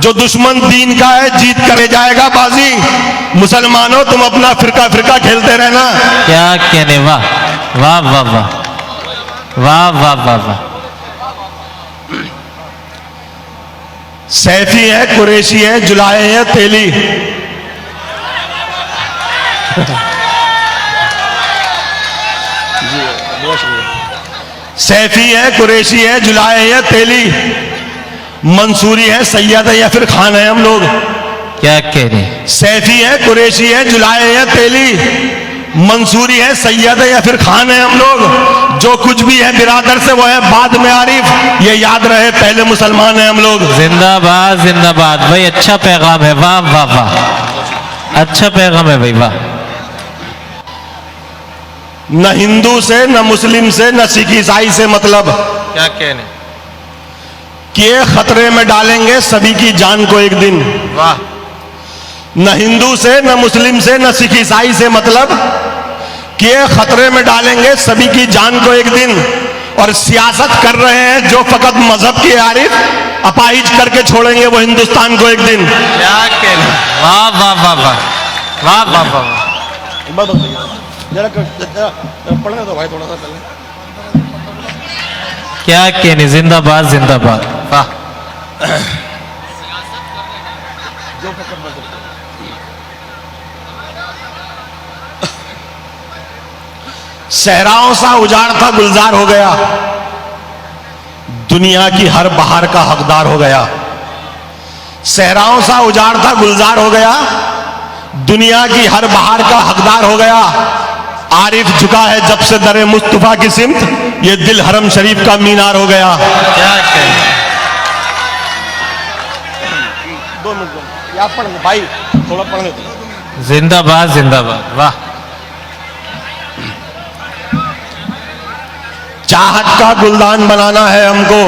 जो दुश्मन दीन का है जीत करे जाएगा बाजी। मुसलमानों तुम अपना फिरका फिरका खेलते रहना। क्या कहने, वाह वाह वाह वाह वाह वाह वाह वाह। सैफी है, कुरैशी है, जुलाए है, तेली। सैफी है, कुरैशी है, जुलाए है, तेली। मंसूरी है, सैयद है या फिर खान है हम लोग। क्या कह रहे? सैफी है, कुरैशी है, जुलाए है, तेली। मंसूरी है, सैयद है या फिर खान है हम लोग। जो कुछ भी है बिरादर से वो है बाद में आरिफ। ये याद रहे पहले मुसलमान है हम लोग। जिंदाबाद जिंदाबाद भाई, अच्छा पैगाम है, वाह वाह वाह, अच्छा पैगाम है भाई, वाह। न हिंदू से, न मुस्लिम से, न सिख ईसाई से मतलब। क्या कहने? कि ये खतरे में डालेंगे सभी की जान को एक दिन। वाह। न हिंदू से, न मुस्लिम से, न सिख ईसाई से मतलब कि ये खतरे में डालेंगे सभी की जान को एक दिन। और सियासत कर रहे हैं जो फकत मजहब की आरिफ, अपाहिज करके छोड़ेंगे वो हिंदुस्तान को एक दिन। क्या कहने, वाह वाह वाह वाह वाह वाह वाह। पढ़ने दो भाई थोड़ा सा पहले। क्या कहने, जिंदाबाद जिंदाबाद, वाह। सहराओं सा उजाड़ था गुलजार हो गया, दुनिया की हर बहार का हकदार हो गया। सहराओं सा उजाड़ था गुलजार हो गया, दुनिया की हर बहार का हकदार हो गया। आरिफ झुका है जब से दरे मुस्तफा की सिमत, ये दिल हरम शरीफ का मीनार हो गया। क्या कहने? दो मिनट आप पढ़ भाई, थोड़ा पढ़ने दो। जिंदाबाद जिंदाबाद, वाह। चाहत का गुलदान बनाना है हमको,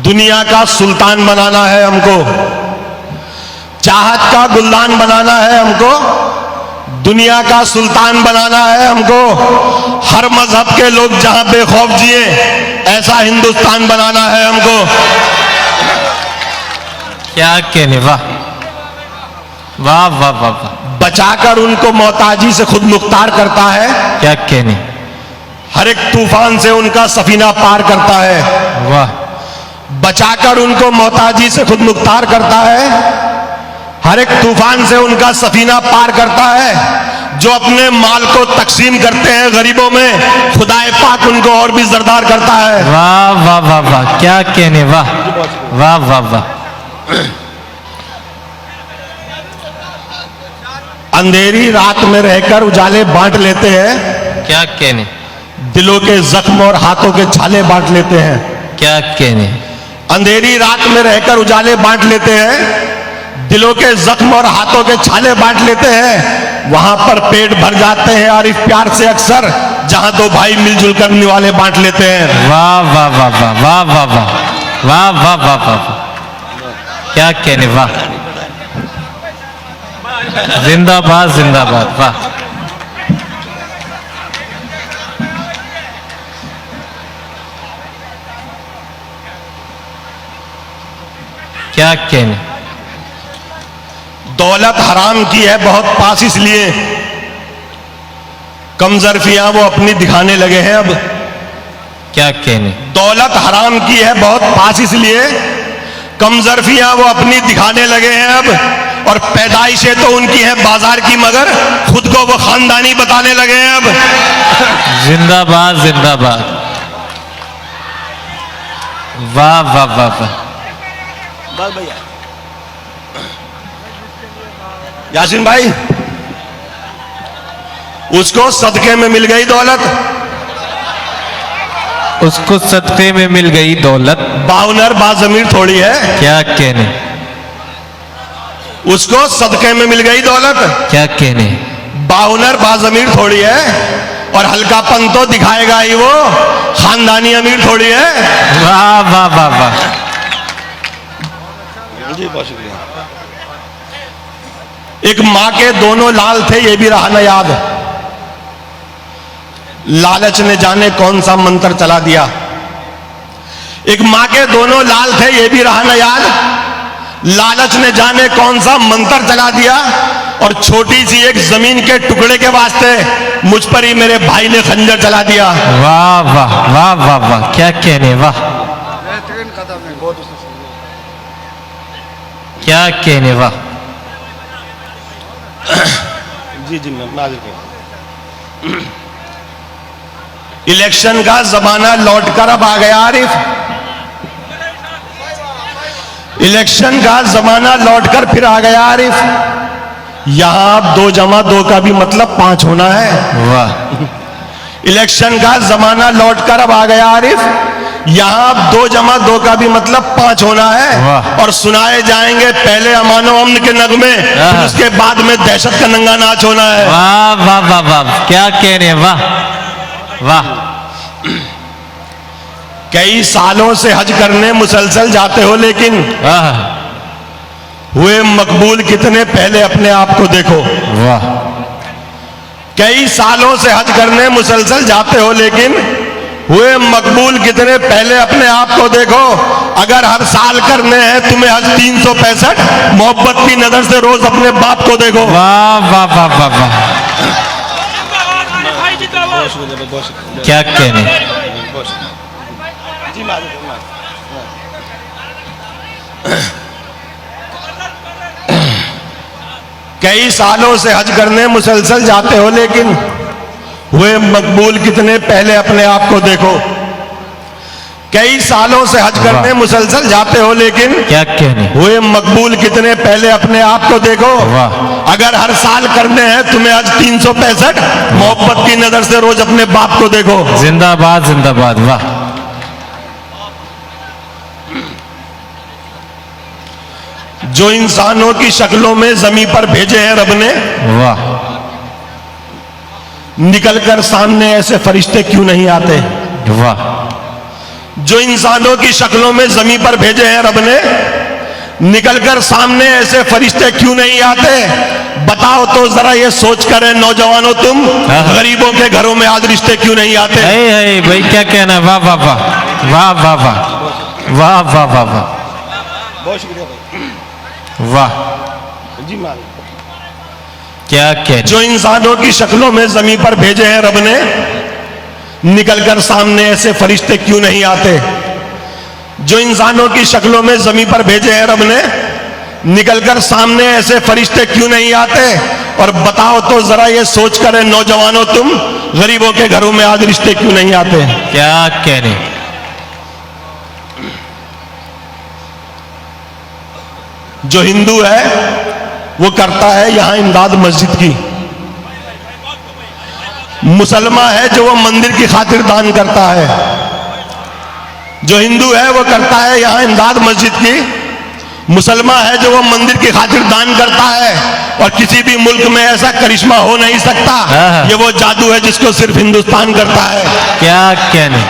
दुनिया का सुल्तान बनाना है हमको। चाहत का गुलदान बनाना है हमको, दुनिया का सुल्तान बनाना है हमको। हर मजहब के लोग जहां बेखौफ जिए, ऐसा हिंदुस्तान बनाना है हमको। क्या कहने, वाह वाह वाह वाह वाह। बचाकर उनको मोहताजी से खुद मुख्तार करता है, क्या कहने, हर एक तूफान से उनका सफीना पार करता है। वाह। बचाकर उनको मोहताजी से खुद मुख्तार करता है, हर एक तूफान से उनका सफीना पार करता है। जो अपने माल को तकसीम करते हैं गरीबों में, खुदाए पाक उनको और भी जरदार करता है। वाह वाह वाह वाह, क्या कहने, वाह वाह वाह वाह। अंधेरी रात में रहकर उजाले बांट लेते हैं, क्या कहने, दिलों के जख्म और हाथों के छाले बांट लेते हैं। क्या कहने, अंधेरी रात में रहकर उजाले बांट लेते हैं, दिलों के जख्म और हाथों के छाले बांट लेते हैं। वहां पर पेट भर जाते हैं आरिफ प्यार से अक्सर, जहां दो भाई मिलजुल कर निवाले बांट लेते हैं। वाह वाह वाह वाह वाह वाह वाह वाह वाह वाह वाह, क्या कहने, वाह। जिंदाबाद जिंदाबाद, वाह। क्या कहने, दौलत हराम की है बहुत पास इसलिए, कमजरफियां वो अपनी दिखाने लगे हैं अब। क्या कहने, दौलत हराम की है बहुत पास इसलिए, कमजरफियां वो अपनी दिखाने लगे हैं अब। और पैदाइशें तो उनकी हैं बाजार की, मगर खुद को वो खानदानी बताने लगे हैं अब। जिंदाबाद जिंदाबाद, वाह वाह वाह वाह। बस भैया यासीन भाई, उसको सदके में मिल गई दौलत, उसको सदके में मिल गई दौलत, बाउनर बाजमीर थोड़ी है। क्या कहने, उसको सदके में मिल गई दौलत, क्या कहने, बाउनर बाजमीर थोड़ी है। और हल्कापन तो दिखाएगा ही वो, खानदानी अमीर थोड़ी है। वाह वाह वाह वाह। जी बहुत शुक्रिया। एक मां के दोनों लाल थे, ये भी रहा न याद। लालच ने जाने कौन सा मंत्र चला दिया। एक मां के दोनों लाल थे, ये भी रहा न याद। लालच ने जाने कौन सा मंत्र चला दिया और छोटी सी एक जमीन के टुकड़े के वास्ते मुझ पर ही मेरे भाई ने खंजर चला दिया। वाह वाह वाह वाह वाह, क्या कहने, वाह क्या कहने, वाह। जी जी इलेक्शन का जमाना लौटकर अब आ गया आरिफ, इलेक्शन का जमाना लौटकर फिर आ गया आरिफ। यहां अब 2 जमा 2 का भी मतलब 5 होना है। वाह। इलेक्शन का जमाना लौटकर अब आ गया आरिफ, यहां अब 2 जमा 2 का भी मतलब 5 होना है। वाह। और सुनाए जाएंगे पहले अमानो अमन के नगमे, फिर उसके बाद में दहशत का नंगा नाच होना है। वाह वाह वाह वाह, क्या कहने, वाह वाह। कई सालों से हज करने मुसलसल जाते हो, लेकिन हुए मकबूल कितने पहले अपने आप को देखो। वाह। कई सालों से हज करने मुसलसल जाते हो, लेकिन हुए मकबूल कितने पहले अपने आप को देखो। अगर हर साल करने हैं तुम्हें हज 365, मोहब्बत की नजर से रोज अपने बाप को देखो। वाह वाह वाह वाह वाह, क्या कहने। कई सालों से हज करने मुसलसल जाते हो, लेकिन हुए मकबूल कितने पहले अपने आप को देखो। कई सालों से हज करने मुसलसल जाते हो, लेकिन क्या कहने, हुए मकबूल कितने पहले अपने आप को देखो। वाह। अगर हर साल करने हैं तुम्हें हज 365, मोहब्बत की नजर से रोज अपने बाप को देखो। जिंदाबाद जिंदाबाद, वाह। जो इंसानों की शक्लों में जमीन पर भेजे हैं रब ने, वाह। निकलकर सामने ऐसे फरिश्ते क्यों नहीं आते। वाह। जो इंसानों की शक्लों में जमीन पर भेजे हैं रब ने, निकलकर सामने ऐसे फरिश्ते क्यों नहीं आते। बताओ तो जरा ये सोच कर नौजवानों, तुम गरीबों के घरों में आज रिश्ते क्यों नहीं आते। है भाई, क्या कहना, वाह वाह वाह वाह वाह वाह वाह वाह वाह वाह, बहुत शुक्रिया वाह, जी मान। क्या कहने। जो इंसानों की शक्लों में जमीन पर भेजे हैं रब ने, निकलकर सामने ऐसे फरिश्ते क्यों नहीं आते। जो इंसानों की शक्लों में जमीन पर भेजे हैं रब ने, निकलकर सामने ऐसे फरिश्ते क्यों नहीं आते। और बताओ तो जरा ये सोच कर नौजवानों, तुम गरीबों के घरों में आज रिश्ते क्यों नहीं आते। क्या कहने। जो हिंदू है वो करता है यहां इमदाद मस्जिद की, मुसलमान है जो वो मंदिर की खातिर दान करता है। जो हिंदू है वो करता है यहां इमदाद मस्जिद की, मुसलमान है जो वो मंदिर की खातिर दान करता है। और किसी भी मुल्क में ऐसा करिश्मा हो नहीं सकता, ये वो जादू है जिसको सिर्फ हिंदुस्तान करता है। क्या कहने।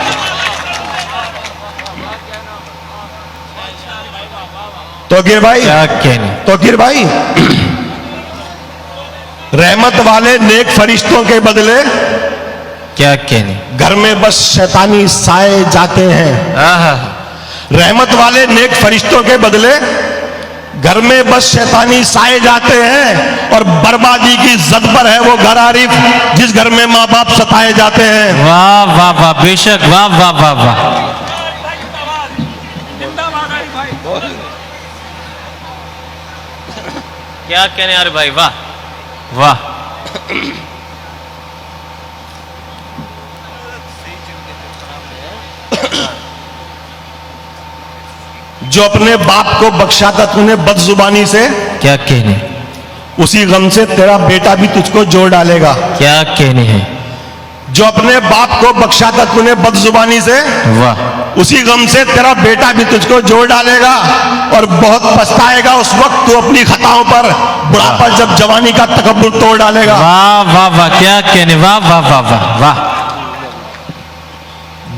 तो गिर भाई, क्या कहने। तो गिर भाई, रहमत वाले नेक फरिश्तों के बदले क्या कहने। घर में बस शैतानी साए जाते हैं। रहमत वाले नेक फरिश्तों के बदले घर में बस शैतानी साए जाते हैं। और बर्बादी की जद पर है वो घर आरिफ जिस घर में माँ बाप सताए जाते हैं। वाह वाह वाह, बेशक, वाह वाह वाह वाह, क्या कहने यार भाई, वाह वाह। जो अपने बाप को बख्शा था तूने बदजुबानी से, क्या कहने। उसी गम से तेरा बेटा भी तुझको जोड़ डालेगा। क्या कहने हैं। जो अपने बाप को बख्शा था तूने बदजुबानी से, वाह। उसी गम से तेरा बेटा भी तुझको जोड़ डालेगा। और बहुत पछताएगा उस वक्त तू अपनी खताओं पर, बुढ़ापा जब जवानी का तकब्बुर तोड़ डालेगा। वाह वाह वाह, क्या कहने, वाह वाह वाह वाह वाह।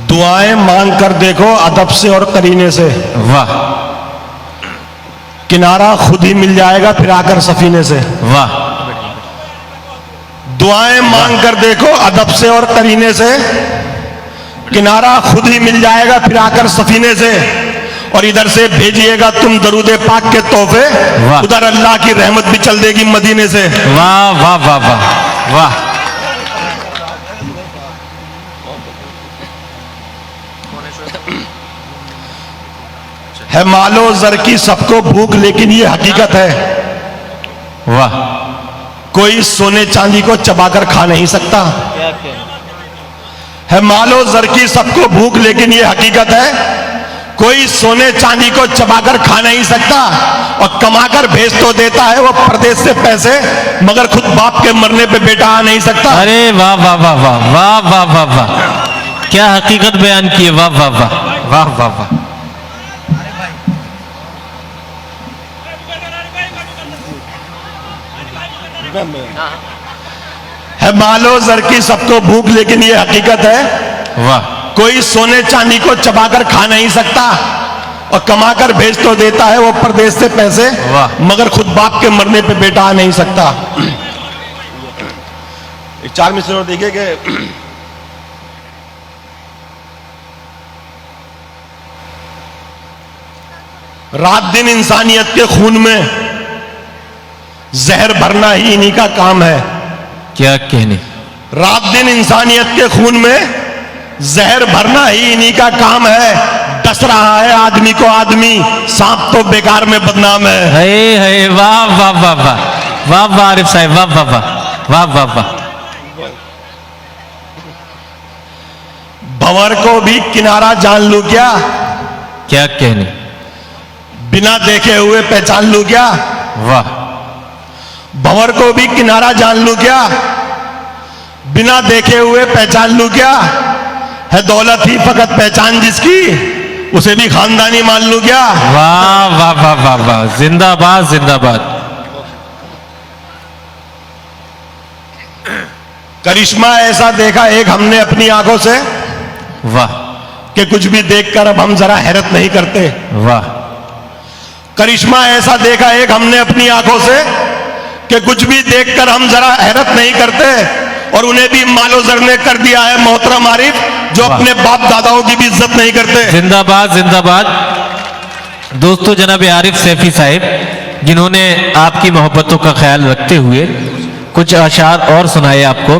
दुआएं मांग कर देखो अदब से और करीने से, वाह। किनारा खुद ही मिल जाएगा फिर आकर सफीने से। वाह। दुआएं मांग कर देखो अदब से और करीने से, किनारा खुद ही मिल जाएगा फिर आकर सफीने से, और इधर से भेजिएगा तुम दरूदे पाक के तोहफे, वाह। उधर अल्लाह की रहमत भी चल देगी मदीने से। वाह वाह वाह वाह वाह। है मालो जर की सबको भूख, लेकिन ये हकीकत है, वाह। कोई सोने चांदी को चबाकर खा नहीं सकता। है मालो जर की सबको भूख, लेकिन ये हकीकत है, कोई सोने चांदी को चबाकर खा नहीं सकता। और कमाकर भेज तो देता है वो प्रदेश से पैसे, मगर खुद बाप के मरने पे बेटा आ नहीं सकता। अरे वाह वाह वाह वाह वाह वाह वाह वाह, क्या हकीकत बयान की है। वाह वाह वाह वाह वाह वाह। है मालो जर की सबको भूख, लेकिन ये हकीकत है, वाह। कोई सोने चांदी को चबाकर खा नहीं सकता। और कमाकर भेज तो देता है वो प्रदेश से पैसे, वाह। मगर खुद बाप के मरने पे बेटा आ नहीं सकता। एक 4 मिनट और देखिए कि रात दिन इंसानियत के खून में जहर भरना ही इन्हीं का काम है। क्या कहने। रात दिन इंसानियत के खून में जहर भरना ही इन्हीं का काम है। डस रहा है आदमी को आदमी, सांप तो बेकार में बदनाम है। है वाह वाह वाह वाह वाह वाह आरिफ साहब, वाह वाह वाह वाह वाह वाह। भंवर को भी किनारा जान लूं क्या, क्या कहने। बिना देखे हुए पहचान लूं क्या। वाह। भंवर को भी किनारा जान लूं क्या, बिना देखे हुए पहचान लूं क्या। है दौलत ही फकत पहचान जिसकी, उसे भी खानदानी मान लूं क्या। वाह वाह वाह वाह वाह, जिंदाबाद जिंदाबाद। करिश्मा ऐसा देखा एक हमने अपनी आंखों से, वाह कि कुछ भी देखकर अब हम जरा हैरत नहीं करते। वाह। करिश्मा ऐसा देखा एक हमने अपनी आंखों से, कि कुछ भी देखकर हम जरा हैरत नहीं करते। और उन्हें भी मालो जर ने कर दिया है मोहतरम आरिफ, जो अपने बाप दादाओं की भी इज्जत नहीं करते। जिंदाबाद जिंदाबाद। दोस्तों, जनाब आरिफ सैफी साहब, जिन्होंने आपकी मोहब्बतों का ख्याल रखते हुए कुछ अशार और सुनाए आपको।